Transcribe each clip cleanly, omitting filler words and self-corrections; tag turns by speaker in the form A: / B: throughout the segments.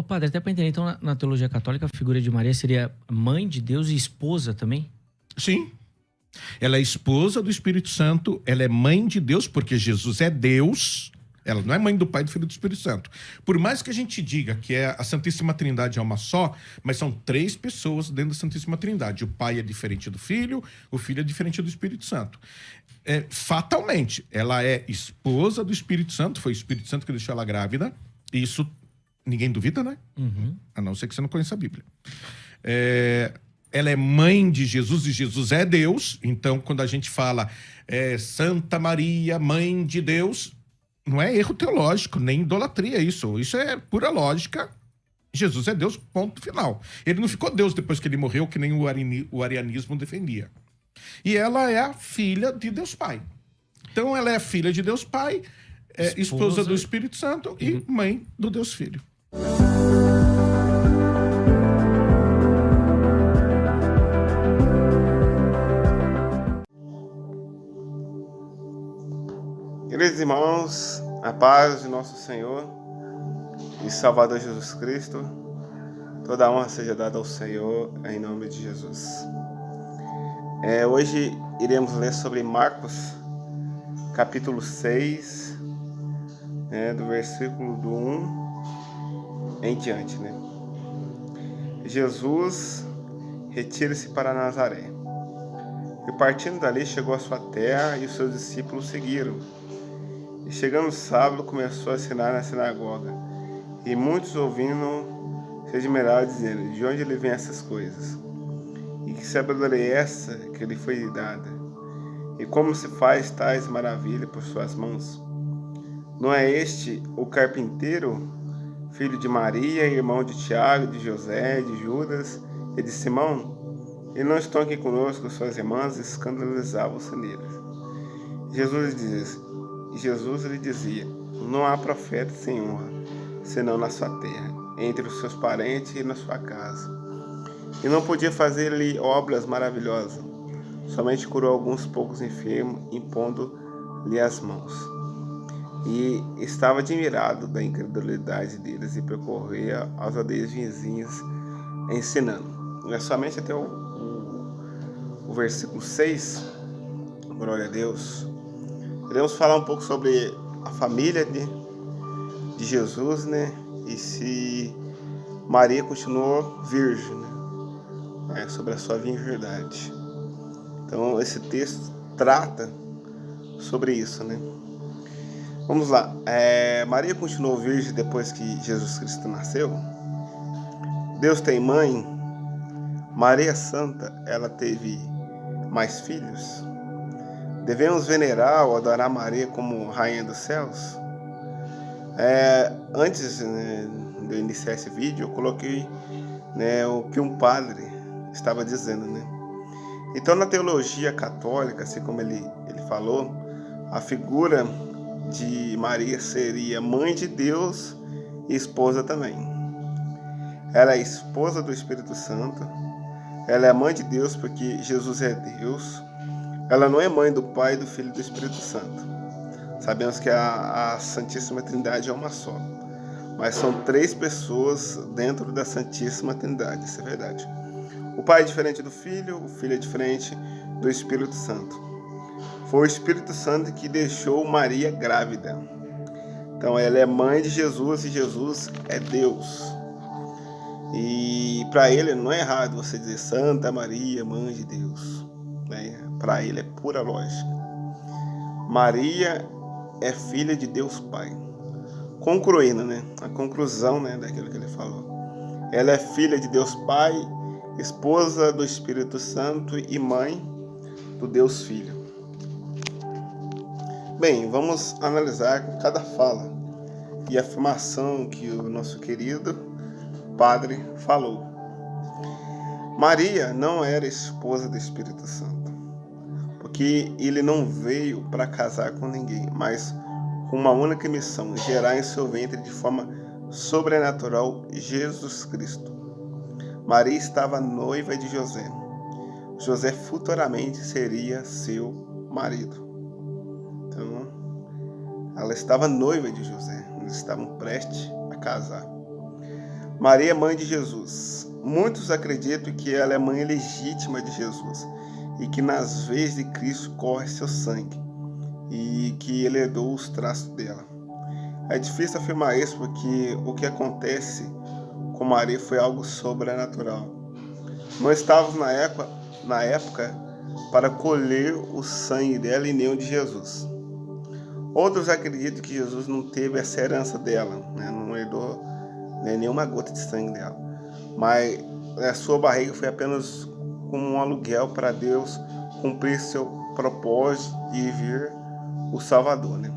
A: padre, até para entender, então na teologia católica a figura de Maria seria mãe de Deus e esposa também?
B: Sim. Ela é esposa do Espírito Santo, ela é mãe de Deus, porque Jesus é Deus. Ela não é mãe do Pai, do Filho e do Espírito Santo. Por mais que a gente diga que a Santíssima Trindade é uma só, mas são 3 pessoas dentro da Santíssima Trindade. O Pai é diferente do Filho, o Filho é diferente do Espírito Santo. Fatalmente, ela é esposa do Espírito Santo, foi o Espírito Santo que deixou ela grávida. Isso ninguém duvida, né?
A: Uhum.
B: A não ser que você não conheça a Bíblia. Ela é mãe de Jesus e Jesus é Deus. Então, quando a gente fala Santa Maria, mãe de Deus, não é erro teológico, nem idolatria isso. Isso é pura lógica. Jesus é Deus, ponto final. Ele não ficou Deus depois que ele morreu, que nem o arianismo defendia. E ela é a filha de Deus Pai. Então, ela é filha de Deus Pai, esposa do Espírito Santo e mãe do Deus Filho.
C: Queridos irmãos, a paz de nosso Senhor e Salvador Jesus Cristo, toda a honra seja dada ao Senhor em nome de Jesus. Hoje iremos ler sobre Marcos, capítulo 6, do versículo do 1 em diante. Jesus retira-se para Nazaré. E partindo dali chegou à sua terra e os seus discípulos seguiram. E chegando o sábado, começou a ensinar na sinagoga. E muitos ouvindo se admiraram, dizendo: de onde lhe vêm essas coisas? E que sabedoria é essa que lhe foi dada? E como se faz tais maravilhas por suas mãos? Não é este o carpinteiro, filho de Maria, irmão de Tiago, de José, de Judas e de Simão? E não estão aqui conosco suas irmãs? Escandalizavam-se neles. Jesus lhe dizia: não há profeta sem honra, senão na sua terra, entre os seus parentes e na sua casa. E não podia fazer-lhe obras maravilhosas, somente curou alguns poucos enfermos, impondo-lhe as mãos. E estava admirado da incredulidade deles e percorria aos aldeias vizinhas ensinando. É somente até o versículo 6, glória a Deus. Queremos falar um pouco sobre a família de Jesus, e se Maria continuou virgem, sobre a sua virgindade. Então, esse texto trata sobre isso, Vamos lá. Maria continuou virgem depois que Jesus Cristo nasceu? Deus tem mãe? Maria Santa, ela teve mais filhos? Devemos venerar ou adorar Maria como Rainha dos Céus? Antes de eu iniciar esse vídeo, eu coloquei o que um padre estava dizendo. Então, na teologia católica, assim como ele falou, a figura de Maria seria mãe de Deus e esposa também. Ela é esposa do Espírito Santo, ela é mãe de Deus porque Jesus é Deus. Ela não é mãe do Pai, do Filho e do Espírito Santo. Sabemos que a Santíssima Trindade é uma só, mas são 3 pessoas dentro da Santíssima Trindade, isso é verdade. O Pai é diferente do Filho, o Filho é diferente do Espírito Santo. Foi o Espírito Santo que deixou Maria grávida. Então ela é mãe de Jesus e Jesus é Deus. E para ele não é errado você dizer Santa Maria, mãe de Deus. Para ele é pura lógica. Maria é filha de Deus Pai. Concluindo, a conclusão, daquilo que ele falou. Ela é filha de Deus Pai, esposa do Espírito Santo e mãe do Deus Filho. Bem, vamos analisar cada fala e afirmação que o nosso querido padre falou. Maria não era esposa do Espírito Santo, porque ele não veio para casar com ninguém, mas com uma única missão: gerar em seu ventre de forma sobrenatural Jesus Cristo. Maria estava noiva de José. José futuramente seria seu marido. Então, ela estava noiva de José. Eles estavam prestes a casar. Maria, mãe de Jesus. Muitos acreditam que ela é mãe legítima de Jesus e que nas veias de Cristo corre seu sangue e que ele herdou os traços dela. É difícil afirmar isso porque o que acontece com Maria foi algo sobrenatural. Não estávamos na época para colher o sangue dela e nem o de Jesus. Outros acreditam que Jesus não teve essa herança dela, né? Não herdou nenhuma gota de sangue dela. Mas a sua barriga foi apenas como um aluguel para Deus cumprir seu propósito de vir o Salvador, né?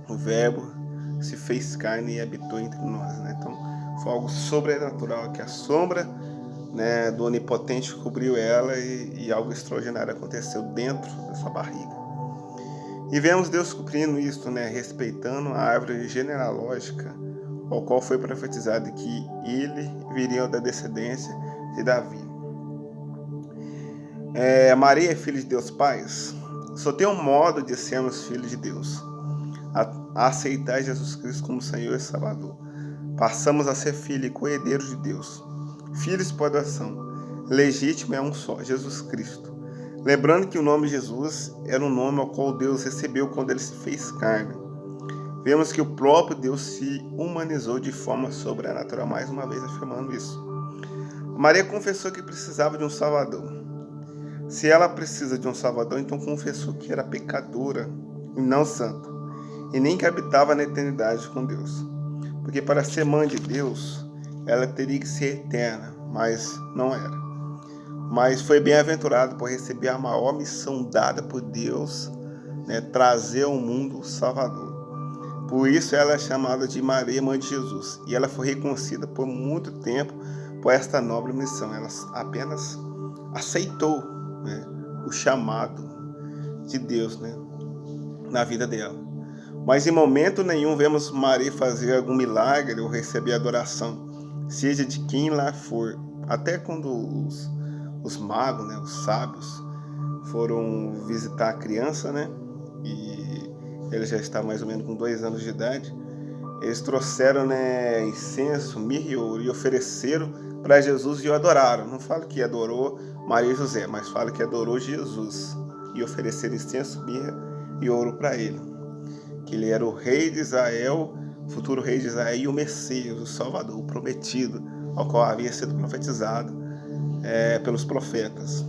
C: O Verbo se fez carne e habitou entre nós, né? Então foi algo sobrenatural, que a sombra, né, do Onipotente cobriu ela e algo extraordinário aconteceu dentro da sua barriga. E vemos Deus cumprindo isso, né, respeitando a árvore genealógica, ao qual foi profetizado que ele viria da descendência de Davi. Maria é filha de Deus Pai? Só tem um modo de sermos filhos de Deus: a aceitar Jesus Cristo como Senhor e Salvador. Passamos a ser filhos e co-herdeiros de Deus. Filhos por adoção. Legítimo é um só, Jesus Cristo. Lembrando que o nome Jesus era um nome ao qual Deus recebeu quando ele se fez carne. Vemos que o próprio Deus se humanizou de forma sobrenatural, mais uma vez afirmando isso. Maria confessou que precisava de um Salvador. Se ela precisa de um Salvador, então confessou que era pecadora e não santa, e nem que habitava na eternidade com Deus. Porque para ser mãe de Deus, ela teria que ser eterna, mas não era. Mas foi bem-aventurada por receber a maior missão dada por Deus, né, trazer ao mundo o Salvador. Por isso ela é chamada de Maria, mãe de Jesus. E ela foi reconhecida por muito tempo por esta nobre missão. Ela apenas aceitou, né, o chamado de Deus, né, na vida dela. Mas em momento nenhum vemos Maria fazer algum milagre ou receber adoração, seja de quem lá for. Até quando os magos, né, os sábios, foram visitar a criança, né, e ele já está mais ou menos com 2 anos de idade, eles trouxeram, né, incenso, mirra e ouro e ofereceram para Jesus e o adoraram. Não fala que adorou Maria e José, mas fala que adorou Jesus e ofereceram incenso, mirra e ouro para ele. Que ele era o rei de Israel, o futuro rei de Israel e o Messias, o Salvador, o prometido, ao qual havia sido profetizado pelos profetas.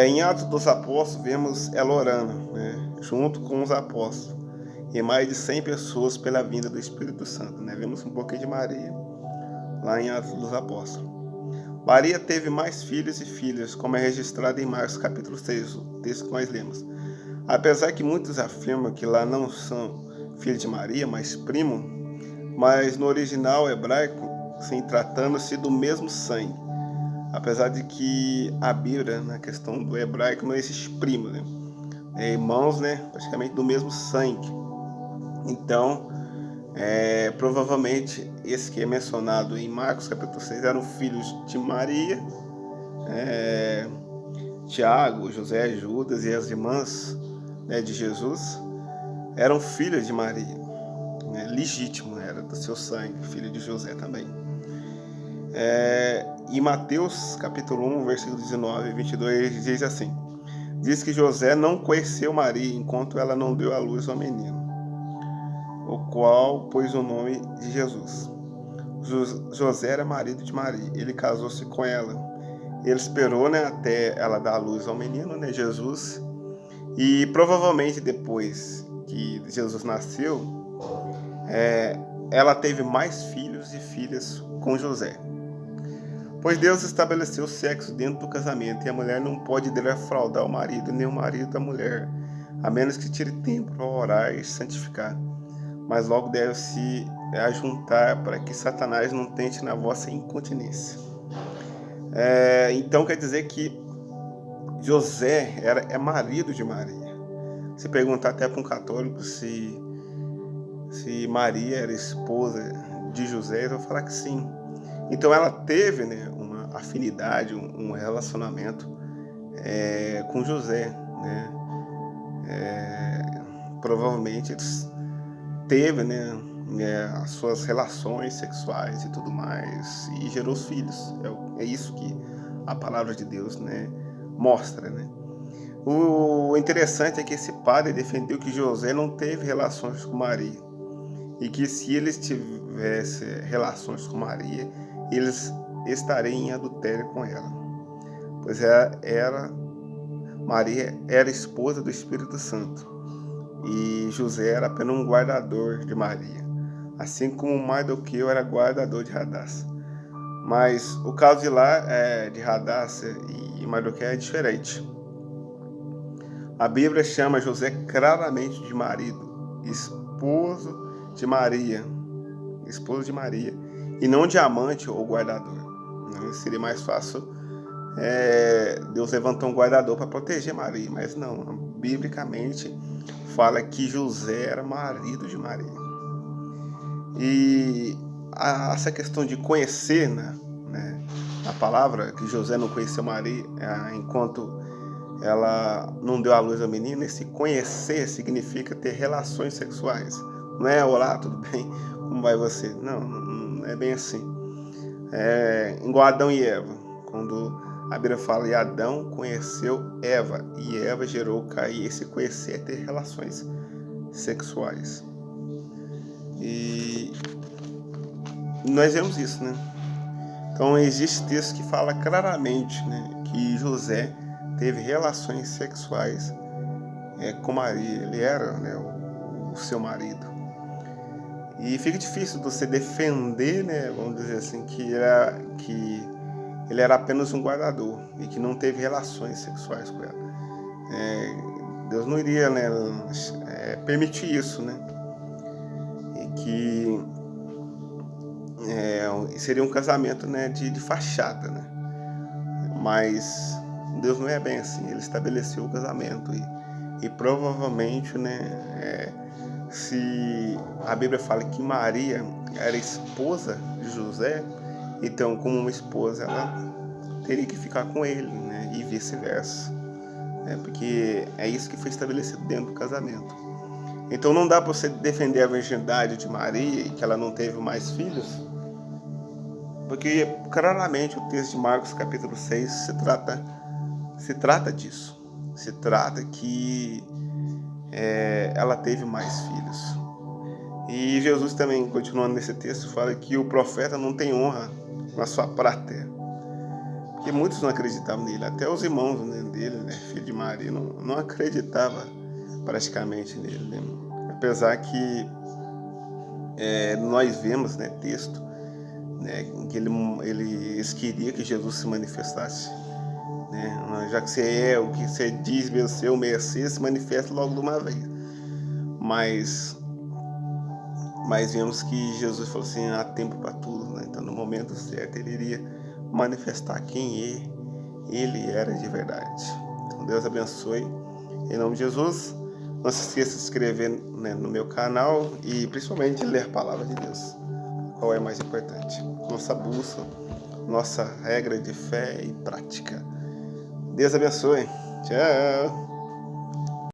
C: Em Atos dos Apóstolos, vemos ela orando, né, junto com os apóstolos, e mais de 100 pessoas pela vinda do Espírito Santo. Né? Vemos um pouquinho de Maria lá em Atos dos Apóstolos. Maria teve mais filhos e filhas, como é registrado em Marcos capítulo 6, o texto que nós lemos. Apesar que muitos afirmam que lá não são filhos de Maria, mas primo, mas no original hebraico, sim, tratando-se do mesmo sangue. Apesar de que a Bíblia, na questão do hebraico, não existe primo, né? Irmãos, né, praticamente do mesmo sangue. Então, provavelmente, esse que é mencionado em Marcos capítulo 6 eram filhos de Maria, Tiago, José, Judas e as irmãs, né, de Jesus, eram filhos de Maria, né, legítimo, era do seu sangue, filho de José também. Em Mateus capítulo 1, versículo 19 e 22, diz assim: diz que José não conheceu Maria enquanto ela não deu à luz ao menino, o qual pôs o nome de Jesus. José era marido de Maria, ele casou-se com ela. Ele esperou, né, até ela dar à luz ao menino, né, Jesus. E provavelmente depois que Jesus nasceu, ela teve mais filhos e filhas com José. Pois Deus estabeleceu o sexo dentro do casamento e a mulher não pode defraudar o marido, nem o marido da mulher, a menos que tire tempo para orar e santificar. Mas logo deve se ajuntar para que Satanás não tente na vossa incontinência. Então quer dizer que José é marido de Maria. Se perguntar até para um católico se Maria era esposa de José, ele vai falar que sim. Então ela teve, né, uma afinidade, um relacionamento com José, né? Provavelmente eles teve, né, as suas relações sexuais e tudo mais, e gerou os filhos. É isso que a palavra de Deus, né, mostra, né? O interessante é que esse padre defendeu que José não teve relações com Maria, e que se eles tivessem relações com Maria, eles estariam em adultério com ela, pois Maria era esposa do Espírito Santo e José era apenas um guardador de Maria, assim como Mardoqueu era guardador de Radassa. Mas o caso de Radassa e Mardoqueu é diferente. A Bíblia chama José claramente de marido, esposo de Maria, e não de amante ou guardador. Seria mais fácil Deus levantou um guardador para proteger Maria, mas não, biblicamente fala que José era marido de Maria. E essa questão de conhecer, né, a palavra que José não conheceu Maria enquanto ela não deu à luz ao menino, esse conhecer significa ter relações sexuais. Não é olá, tudo bem? Como vai você? Não é bem assim. Igual Adão e Eva, quando a Bíblia fala que Adão conheceu Eva e Eva gerou Caim. Esse conhecer é ter relações sexuais. E nós vemos isso, né? Então existe texto que fala claramente, né, que José teve relações sexuais com Maria. Ele era, né, o seu marido. E fica difícil você defender, né, vamos dizer assim, que ele era apenas um guardador e que não teve relações sexuais com ela. Deus não iria, né, permitir isso, né? E que seria um casamento, né, de fachada, né? Mas Deus não é bem assim. Ele estabeleceu o casamento e provavelmente, né, se a Bíblia fala que Maria era esposa de José, então, como uma esposa, ela teria que ficar com ele, né? E vice-versa, porque é isso que foi estabelecido dentro do casamento. Então, não dá para você defender a virgindade de Maria e que ela não teve mais filhos, porque claramente o texto de Marcos capítulo 6 se trata disso. Se trata que ela teve mais filhos. E Jesus também, continuando nesse texto, fala que o profeta não tem honra na sua pátria, porque muitos não acreditavam nele, até os irmãos, né, dele, né, filho de Maria, não acreditava praticamente nele, né? Apesar que nós vemos, né, texto, né, que eles queriam que Jesus se manifestasse, né? Já que você é o que você diz mesmo ser o Messias, se manifesta logo de uma vez. Mas vemos que Jesus falou assim, há tempo para tudo, né? Então no momento certo ele iria manifestar quem ele era de verdade. Então Deus abençoe, em nome de Jesus. Não se esqueça de se inscrever, né, no meu canal e principalmente ler a palavra de Deus, qual é mais importante, nossa bússola, nossa regra de fé e prática. Deus abençoe. Tchau.